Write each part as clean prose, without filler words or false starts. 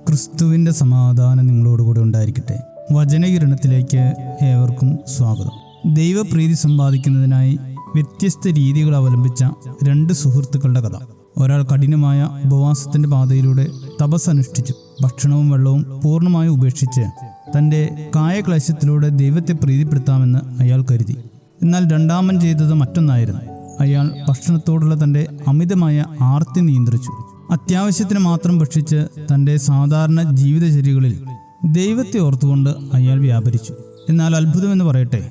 ക്രിസ്തുവിൻ്റെ സമാധാനം നിങ്ങളോടുകൂടി ഉണ്ടായിരിക്കട്ടെ. വചനകിരണത്തിലേക്ക് ഏവർക്കും സ്വാഗതം. ദൈവപ്രീതി സമ്പാദിക്കുന്നതിനായി വ്യത്യസ്ത രീതികൾ അവലംബിച്ച രണ്ട് സുഹൃത്തുക്കളുടെ കഥ. ഒരാൾ കഠിനമായ ഉപവാസത്തിൻ്റെ പാതയിലൂടെ തപസ് അനുഷ്ഠിച്ചു. ഭക്ഷണവും വെള്ളവും പൂർണ്ണമായും ഉപേക്ഷിച്ച് തൻ്റെ കായക്ലേശത്തിലൂടെ ദൈവത്തെ പ്രീതിപ്പെടുത്താമെന്ന് അയാൾ കരുതി. എന്നാൽ രണ്ടാമൻ ചെയ്തത് മറ്റൊന്നായിരുന്നു. അയാൾ ഭക്ഷണത്തോടുള്ള തൻ്റെ അമിതമായ ആർത്തി നിയന്ത്രിച്ചു. അത്യാവശ്യത്തിന് മാത്രം ഭക്ഷിച്ച് തൻ്റെ സാധാരണ ജീവിതചര്യകളിൽ ദൈവത്തെ ഓർത്തുകൊണ്ട് അയാൾ വ്യാപരിച്ചു. എന്നാൽ അത്ഭുതമെന്ന് പറയട്ടെ,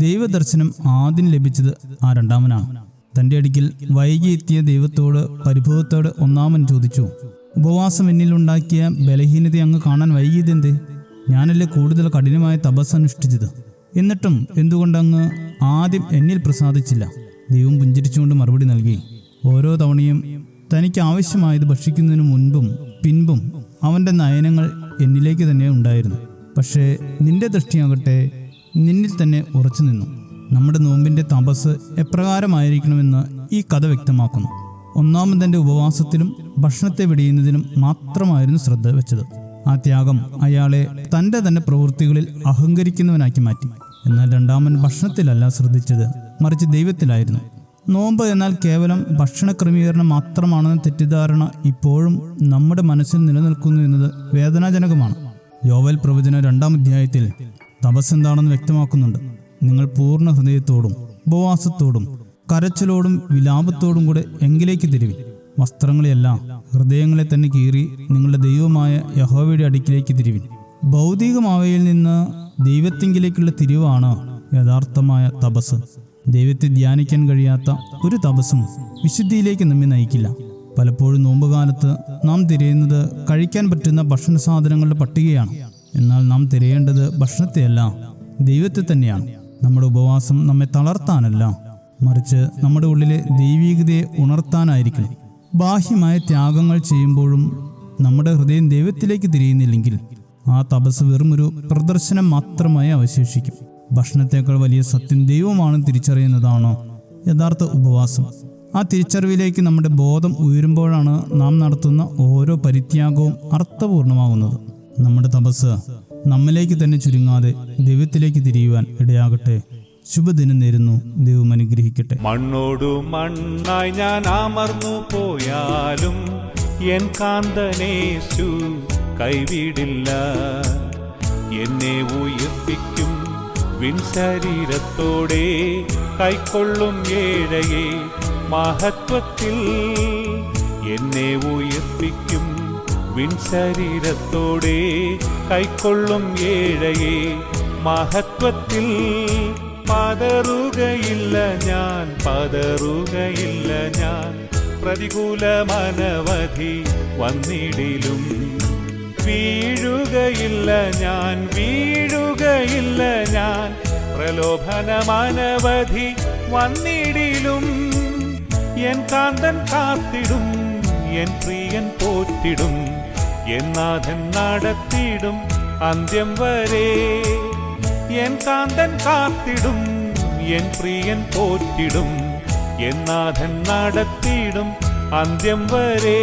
ദൈവദർശനം ആദ്യം ലഭിച്ചത് ആ രണ്ടാമനാണ്. തൻ്റെ അടുക്കൽ വൈകി എത്തിയ ദൈവത്തോട് പരിഭവത്തോടെ ഒന്നാമൻ ചോദിച്ചു, ഉപവാസം എന്നിലുണ്ടാക്കിയ ബലഹീനത അങ്ങ് കാണാൻ വൈകിയതെന്തേ? ഞാനല്ലേ കൂടുതൽ കഠിനമായ തപസ് അനുഷ്ഠിച്ചത്. എന്നിട്ടും എന്തുകൊണ്ടങ്ങ് ആദ്യം എന്നിൽ പ്രസാദിച്ചില്ല? ദൈവം പുഞ്ചിരിച്ചുകൊണ്ട് മറുപടി നൽകി, ഓരോ തവണയും തനിക്ക് ആവശ്യമായത് ഭക്ഷിക്കുന്നതിന് മുൻപും പിൻപും അവൻ്റെ നയനങ്ങൾ എന്നിലേക്ക് തന്നെ ഉണ്ടായിരുന്നു. പക്ഷേ നിന്റെ ദൃഷ്ടിയാകട്ടെ നിന്നിൽ തന്നെ ഉറച്ചു നിന്നു. നമ്മുടെ നോമ്പിൻ്റെ തപസ് എപ്രകാരമായിരിക്കണമെന്ന് ഈ കഥ വ്യക്തമാക്കുന്നു. ഒന്നാമൻ തൻ്റെ ഉപവാസത്തിലും ഭക്ഷണത്തെ വെടിയുന്നതിലും മാത്രമായിരുന്നു ശ്രദ്ധ വെച്ചത്. ആ ത്യാഗം അയാളെ തൻ്റെ തന്നെ പ്രവൃത്തികളിൽ അഹങ്കരിക്കുന്നവനാക്കി മാറ്റി. എന്നാൽ രണ്ടാമൻ ഭക്ഷണത്തിലല്ല ശ്രദ്ധിച്ചത്, മറിച്ച് ദൈവത്തിലായിരുന്നു. നോമ്പ് എന്നാൽ കേവലം ഭക്ഷണ ക്രമീകരണം മാത്രമാണെന്ന തെറ്റിദ്ധാരണ ഇപ്പോഴും നമ്മുടെ മനസ്സിൽ നിലനിൽക്കുന്നു എന്നത് വേദനാജനകമാണ്. യോവേൽ പ്രവചനം 2-ാം അധ്യായത്തിൽ തപസ് എന്താണെന്ന് വ്യക്തമാക്കുന്നുണ്ട്. നിങ്ങൾ പൂർണ്ണ ഹൃദയത്തോടും ഉപവാസത്തോടും കരച്ചിലോടും വിലാപത്തോടും കൂടെ എങ്കിലേക്ക് തിരിവിൻ. വസ്ത്രങ്ങളെയല്ല, ഹൃദയങ്ങളെ തന്നെ കീറി നിങ്ങളുടെ ദൈവമായ യഹോവയുടെ അടുക്കിലേക്ക് തിരിവിൻ. ഭൗതികമാവയിൽ നിന്ന് ദൈവത്തിങ്കിലേക്കുള്ള തിരിവാണ് യഥാർത്ഥമായ തപസ്. ദൈവത്തെ ധ്യാനിക്കാൻ കഴിയാത്ത ഒരു തപസ്സും വിശുദ്ധിയിലേക്ക് നമ്മെ നയിക്കില്ല. പലപ്പോഴും നോമ്പുകാലത്ത് നാം തിരയുന്നത് കഴിക്കാൻ പറ്റുന്ന ഭക്ഷണ സാധനങ്ങളുടെ പട്ടികയാണ്. എന്നാൽ നാം തിരയേണ്ടത് ഭക്ഷണത്തെയല്ല, ദൈവത്തെ തന്നെയാണ്. നമ്മുടെ ഉപവാസം നമ്മെ തളർത്താനല്ല, മറിച്ച് നമ്മുടെ ഉള്ളിലെ ദൈവീകതയെ ഉണർത്താനായിരിക്കണം. ബാഹ്യമായ ത്യാഗങ്ങൾ ചെയ്യുമ്പോഴും നമ്മുടെ ഹൃദയം ദൈവത്തിലേക്ക് തിരിയുന്നില്ലെങ്കിൽ ആ തപസ് വെറുമൊരു പ്രദർശനം മാത്രമായി അവശേഷിക്കും. ഭക്ഷണത്തേക്കാൾ വലിയ സത്യം ദൈവമാണ് തിരിച്ചറിയുന്നതാണ് യഥാർത്ഥ ഉപവാസം. ആ തിരിച്ചറിവിലേക്ക് നമ്മുടെ ബോധം ഉയരുമ്പോഴാണ് നാം നടത്തുന്ന ഓരോ പരിത്യാഗവും അർത്ഥപൂർണമാകുന്നത്. നമ്മുടെ തപസ് നമ്മിലേക്ക് തന്നെ ചുരുങ്ങാതെ ദൈവത്തിലേക്ക് തിരിയുവാൻ ഇടയാകട്ടെ. ശുഭദിനം നേരുന്നു. ദൈവം അനുഗ്രഹിക്കട്ടെ. മണ്ണോടു മണ്ണായി ഞാൻ അമർന്നു പോയാലും എൻ കാന്തനേശു കൈവിടില്ല. എന്നെ ഉയർപ്പിക്കും വിൻശരീരത്തോടെ കൈക്കൊള്ളും ഏഴയെ മഹത്വത്തിൽ. എന്നെ ഉയർപ്പിക്കും വിൻശരീരത്തോടെ കൈക്കൊള്ളും ഏഴയെ മഹത്വത്തിൽ. പതറുകയില്ല ഞാൻ, പതറുകയില്ല ഞാൻ, പ്രതികൂലമനവധി വന്നിടിലും. വീഴുകയില്ല ഞാൻ, വീഴുകയില്ല ഞാൻ, പ്രലോഭനമനവധി വന്നിടിലും. എൻ കാന്തൻ കാത്തിടും, എൻ പ്രിയൻ പോറ്റിടും, എൻ നാഥൻ നടത്തിടും അന്ത്യം വരെ. എൻ കാന്തൻ കാത്തിടും, എൻ പ്രിയൻ പോറ്റിടും, എൻ നാഥൻ നടത്തിടും അന്ത്യം വരെ.